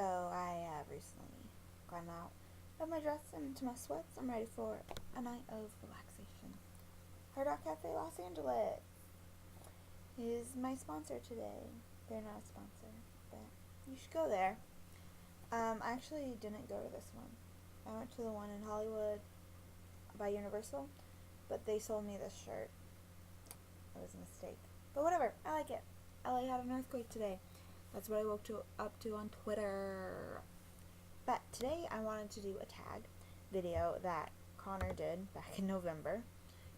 I have recently gotten out of my dress and into my sweats. I'm ready for a night of relaxation. Hard Rock Cafe Los Angeles is my sponsor today. They're not a sponsor, but you should go there. I actually didn't go to this one. I went to the one in Hollywood by Universal, but they sold me this shirt. It was a mistake. But whatever, I like it. LA had an earthquake today. That's what I woke up to on Twitter. But today I wanted to do a tag video that Connor did back in November.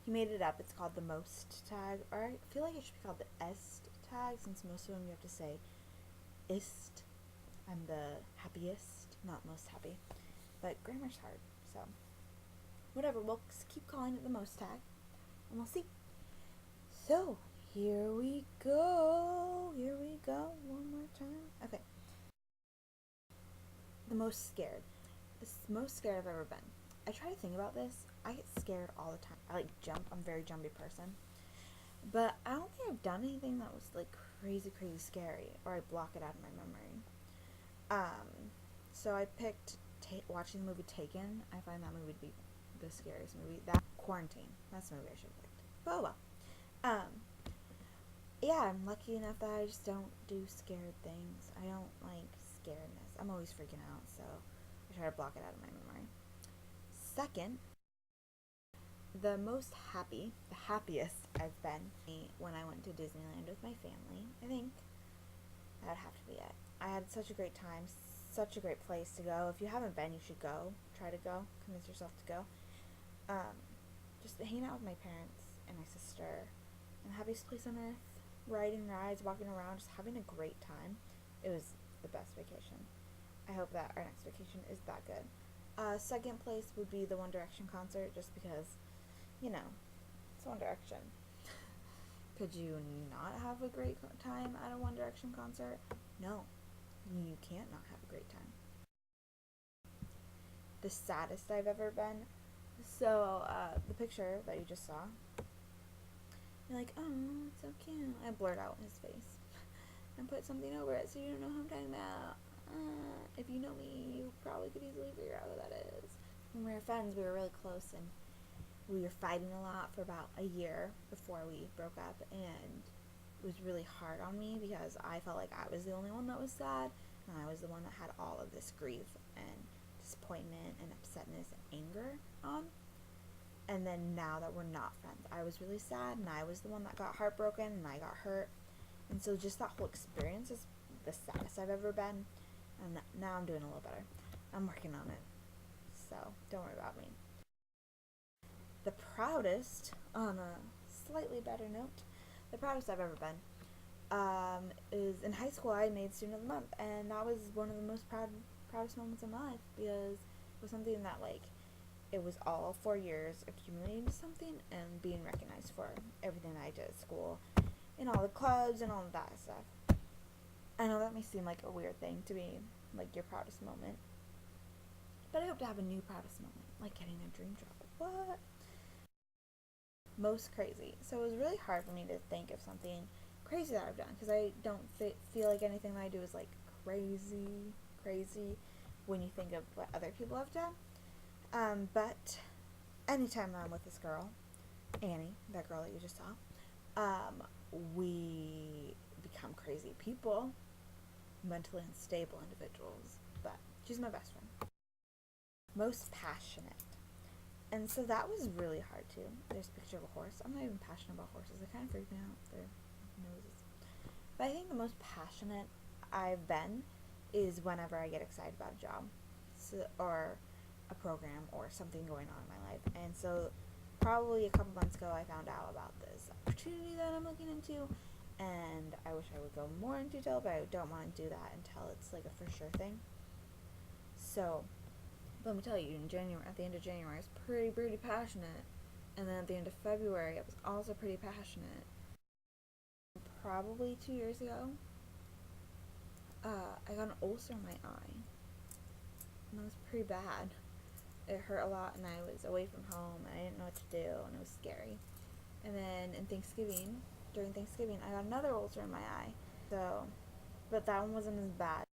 He made it up. It's called the most tag, or I feel like it should be called the est tag, since most of them you have to say ist. I'm the happiest, not most happy. But grammar's hard, so whatever. We'll keep calling it the most tag, and we'll see. So here we go. Here we go. One more time. Okay. The most scared. The most scared I've ever been. I try to think about this. I get scared all the time. I jump. I'm a very jumpy person. But I don't think I've done anything that was crazy scary, or I block it out of my memory. So I picked watching the movie Taken. I find that movie to be the scariest movie. That Quarantine. That's the movie I should have picked. But oh well. Yeah, I'm lucky enough that I just don't do scared things. I don't like scaredness. I'm always freaking out, so I try to block it out of my memory. Second, the happiest I've been when I went to Disneyland with my family. I think that would have to be it. I had such a great time, such a great place to go. If you haven't been, you should go. Try to go. Convince yourself to go. Just hanging out with my parents and my sister. And the happiest place on earth. Riding rides, walking around, just having a great time. It was the best vacation. I hope that our next vacation is that good. Second place would be the One Direction concert, just because, it's One Direction. Could you not have a great time at a One Direction concert? No, you can't not have a great time. The saddest I've ever been. So, the picture that you just saw, you're like, oh, it's so cute. I blurred out his face and put something over it so you don't know who I'm talking about. If you know me, you probably could easily figure out who that is. When we were friends, we were really close, and we were fighting a lot for about a year before we broke up, and it was really hard on me because I felt like I was the only one that was sad, and I was the one that had all of this grief and disappointment and upsetness and anger on. And then now that we're not friends, I was really sad, and I was the one that got heartbroken, and I got hurt. And so just that whole experience is the saddest I've ever been. And now I'm doing a little better. I'm working on it. So don't worry about me. The proudest, on a slightly better note, the proudest I've ever been is in high school. I made Student of the Month, and that was one of the most proudest moments of my life, because it was something that it was all 4 years accumulating to something and being recognized for everything that I did at school and all the clubs and all of that stuff. I know that may seem like a weird thing to be your proudest moment, but I hope to have a new proudest moment, like getting a dream job. What? Most crazy. So it was really hard for me to think of something crazy that I've done, because I don't feel like anything that I do is crazy when you think of what other people have done. But anytime I'm with this girl, Annie, that girl that you just saw, we become crazy people, mentally unstable individuals, but she's my best friend. Most passionate. And so that was really hard too. There's a picture of a horse. I'm not even passionate about horses. They kind of freak me out, their noses. But I think the most passionate I've been is whenever I get excited about a job, or a program, or something going on in my life. And so probably a couple months ago, I found out about this opportunity that I'm looking into, and I wish I would go more into detail, but I don't want to do that until it's a for sure thing. So let me tell you, at the end of January, I was pretty passionate, and then at the end of February, I was also pretty passionate. Probably 2 years ago, I got an ulcer in my eye, and that was pretty bad. It hurt a lot, and I was away from home, and I didn't know what to do, and it was scary. And then during Thanksgiving, I got another ulcer in my eye. So, but that one wasn't as bad.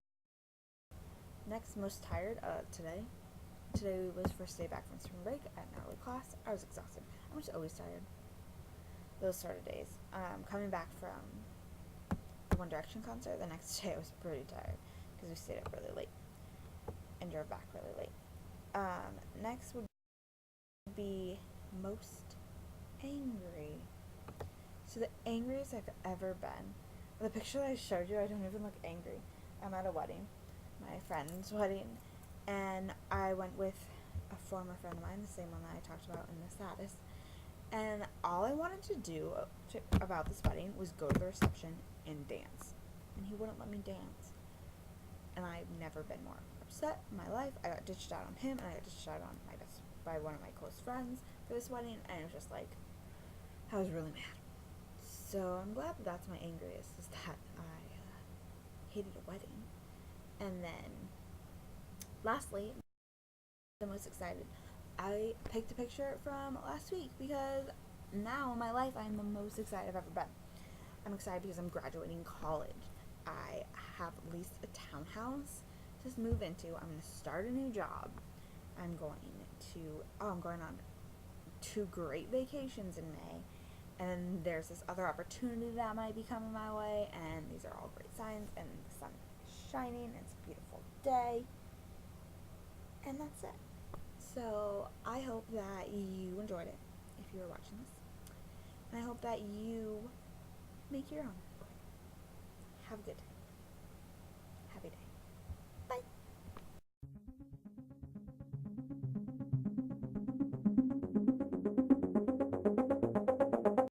Next, most tired. Today. Today was first day back from spring break at an early class. I was exhausted. I'm just always tired. Those sort of days. Coming back from the One Direction concert, the next day I was pretty tired because we stayed up really late and drove back really late. Next would be most angry. So the angriest I've ever been. The picture that I showed you, I don't even look angry. I'm at a wedding, my friend's wedding, and I went with a former friend of mine, the same one that I talked about in the status. And all I wanted to do about this wedding was go to the reception and dance. And he wouldn't let me dance. And I've never been more upset in my life. I got ditched out on him, and I got ditched out on by one of my close friends for this wedding, and it was just like, I was really mad. So I'm glad that that's my angriest, is that I hated a wedding. And then, lastly, the most excited, I picked a picture from last week because now in my life I'm the most excited I've ever been. I'm excited because I'm graduating college. I have leased a townhouse to move into. I'm going to start a new job. I'm going on 2 great vacations in May. And there's this other opportunity that might be coming my way, and these are all great signs, and the sun is shining, and it's a beautiful day, and that's it. So I hope that you enjoyed it, if you are watching this, and I hope that you make your own. Have a good day.